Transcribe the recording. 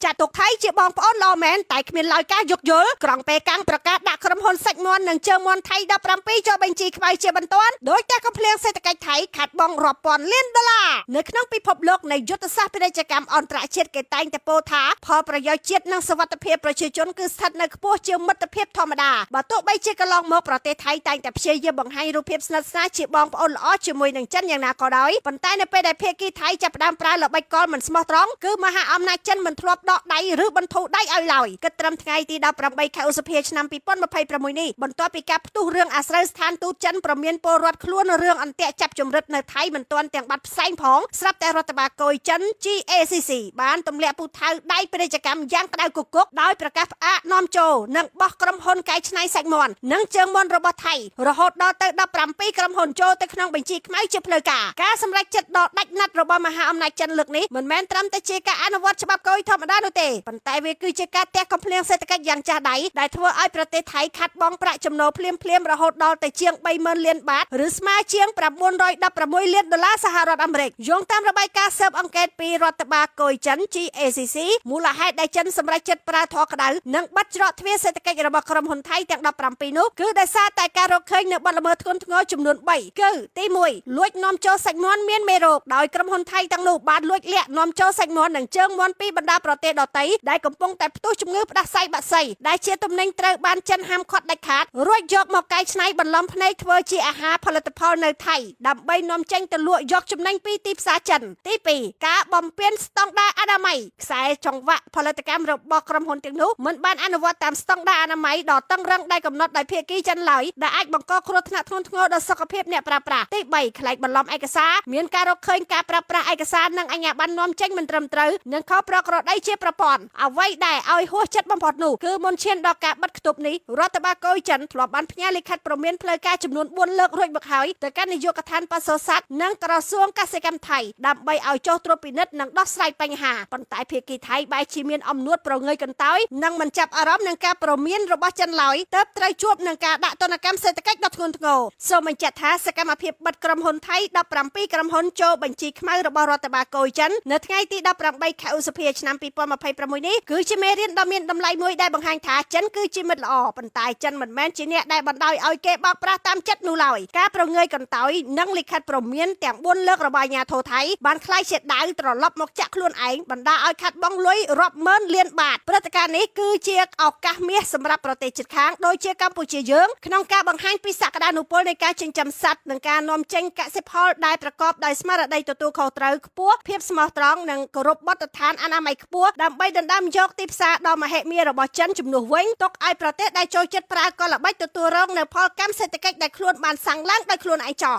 ចាត់ទុកថៃជាបងប្អូនឡមែនតែគ្មានឡើយការយោគយល់ក្រុងប៉េកាំងប្រកាសដាក់ក្រុមហ៊ុនសាច់មាន់និងជើងមាន់ថៃ17ចូលបញ្ជីខ្មៅជាបន្ទាន់ដោយតែកំភ្លៀងសេដ្ឋកិច្ចថៃខាត់បងរាប់ពាន់លានដុល្លារនៅក្នុងពិភពលោកនៃយុទ្ធសាស្ត្រពាណិជ្ជកម្មអន្តរជាតិគេតែងតែពោលថាផលប្រយោជន៍ជាតិនិងសុវត្ថិភាពប្រជាជនគឺស្ថិតនៅខ្ពស់ជាងមិត្តភាពធម្មតាបើទោះបីជាកន្លងមកប្រទេសថៃតែងតែព្យាយាមបង្ហាញរូបភាពស្និទ្ធស្នាលជាបងប្អូនល្អជាមួយនឹងចិនយ៉ាងណាក៏ដោយប៉ុន្តែនៅពេលដែលភាគីថៃចាប់ផ្ដើមប្រើល្បិចកលមិនស្មោះត្រង់គឺមហាអំណាចចិនមិនធ្លាប់ដកដៃឬបន្ធូរដៃឲ្យឡើយគិតត្រឹមថ្ងៃទី18ខែឧសភាឆ្នាំ2026នេះបន្ទាប់ពីការផ្ទុះរឿងអាស្រូវស្ថានទូតចិនប្រមានពលរដ្ឋខ្លួនរឿងអន្ទាក់ចាប់ជំរិតនៅថៃមិនទាន់ទាំងបាត់ផ្សែងផងស្រាប់តែរដ្ឋបាលកុយចិន GACC បានទម្លាក់ពូថៅដៃពាណិជ្ជកម្មយ៉ាងក្តៅគគុកដោយប្រកាសផ្អាកនាំចូលនិងបោះក្រុមហ៊ុនកែច្នៃសាច់មាន់និងជើងមាន់របស់ថៃរហូតដល់ទៅ17ក្រុមហ៊ុនចូលទៅក្នុងបញ្ជីខ្មៅជាផ្លូវការសម្រេចចិត្តដ៏ដាច់ណាត់របស់មហាអំណាចចិនលើកនេះមិនមែនត្រឹមតែជាការអនុវត្តច្បាប់កុយធម្មតានោះទេប៉ុន្តែវាគឺជាការទះកំភ្លៀងសេដ្ឋកិច្ចយ៉ាងចាស់ដៃដែលធ្វើឲ្យប្រទេសថៃខាត់បងប្រាក់ចំណូលភ្លាមរហូតដល់ទៅជាង30,000 លានបាតឬស្មើជាង916 លានដុល្លារសហរដ្ឋអាមេរិកយោងតាមរបាយការណ៍ស៊ើបអង្កេតពីរដ្ឋបាលកុយចិន GACC មូលហេតុដែលចិនសម្រេចចិត្តប្រើធរក្តៅនិងបាត់ច្រកទ្វារសេដ្ឋកិច្ចរបស់ក្រុមហ៊ុនថៃទាំង17នោះគឺដោយសារតែការរកឃើញនៅបទល្មើសធ្ងន់ធ្ងរចំនួន3គឺទី1លួចនាំចូលសាច់មាន់មានមេរោគដោយក្រុមហ៊ុនថៃទាំងនោះបានលួចលាក់នាំចូលសាច់មាន់និងជើងមាន់ពីបណ្ដាប្រទេសដទៃដែលកំពុងតែផ្ទុះជំងឺផ្ដាសាយបាក់សីដែលជាទំនិញត្រូវបានចិនហាមឃាត់ដាច់ខាតរួចយកមកកែច្នៃបន្លំភ្នែកធ្វើជាអាហារផលិតផលនៅថៃដើម្បីនាំចេញទៅលក់យកចំណេញពីទីផ្សារចិនទី2ការបំពានស្តង់ដារអនាម័យខ្សែចង្វាក់ផលិតកម្មរបស់ក្រុមហ៊ុនទាំងនោះមិនបានអនុវត្តតាមស្តង់ដារអនាម័យដ៏តឹងរ៉ឹងដែលកំណត់ដោយភាគីចិនឡើយដែលអាចបង្កគ្រោះថ្នាក់ធ្ងន់ធ្ងរដល់សុខភាពអ្នកប្រើប្រាស់ទី3ខ្លាចបន្លំឯកសារមានការរកឃើញការប្រើប្រាស់ឯកសារនិងអាជ្ញាប័ណ្ណនាំចេញមិនត្រឹមត្រូវនិងខុសប្រក្រតីជាប្រព័ន្ធអ្វីដែលឲ្យហួសចិត្តបំផុតនោះគឺមុនឈានដល់ការបិទគប់នេះរដ្ឋបាលកុយចិនធ្លាប់បានផ្ញើលិខិតព្រមានផ្លូវការចំនួន4លើករួចមកហើយទៅកាន់នាយកដ្ឋានបសុសត្វនិងក្រសួងកសិកម្មថៃដើម្បីឲ្យចុះត្រួតពិនិត្យនិងដោះស្រាយបញ្ហាប៉ុន្តែភាគីថៃបែរជាមានអំនួតប្រងើយកន្តើយនិងមិនចាប់អារម្មណ៍នឹងការព្រមានរបស់ចិនឡើយទើបត្រូវជួបនឹងការដាក់ទណ្ឌកម្មសេដ្ឋកិច្ចដ៏ធ្ងន់ធ្ងរសូមបញ្ជាក់ថាសកម្មភាពបិទក្រុមហ៊ុនថៃ17ក្រុមហ៊ុនចូលបញ្ជីខ្មៅរបស់រដ្ឋបាលកុយចិននៅថ្ងៃទី18ខែឧសភាឆ្នាំ2026នេះគឺជាមេរៀនដ៏មានតម្លៃមួយដែលបង្ហាញថាចិនគឺជាមិត្តល្អប៉ុន្តែចិនមិនមែនជាអ្នកដែលបណ្ដោយឲ្យគេបោកប្រាស់តាមចិត្តនោះឡើយការប្រងើយកន្តើយនិងលិខិតព្រមានទាំង4លើករបស់អាជ្ញាធរថៃបានក្លាយជាដាវត្រឡប់មកចាក់ខ្លួនឯងបណ្ដាឲ្យខាត់បងលុយរាប់ម៉ឺនលានបាតព្រឹត្តិការណ៍នេះគឺជាឱកាសមាសសម្រាប់ប្រទេសជិតខាងដូចជាកម្ពុជាយើងក្នុងការបង្ហាញពីសក្តានុពលនៃការចិញ្ចឹមសត្វនិងការនាំចេញកសិផលដែលប្រកបដោយស្មារតីទទួលខុសត្រូវខ្ពស់ភាពស្មោះត្រង់និងគោរពបទដ្ឋានអនាម័យខ្ពស់ដើម្បីដណ្ដើមយកទីផ្សារដ៏មហិមារបស់ចិនជំនួសវិញទុកឲ្យប្រទេសដែលចូលចិត្តប្រើកលល្បិចទទួលរងនៅផលកម្មសេដ្ឋកិច្ចដែលខ្លួនបានសាំងឡើងដោយខ្លួនឯងចោះ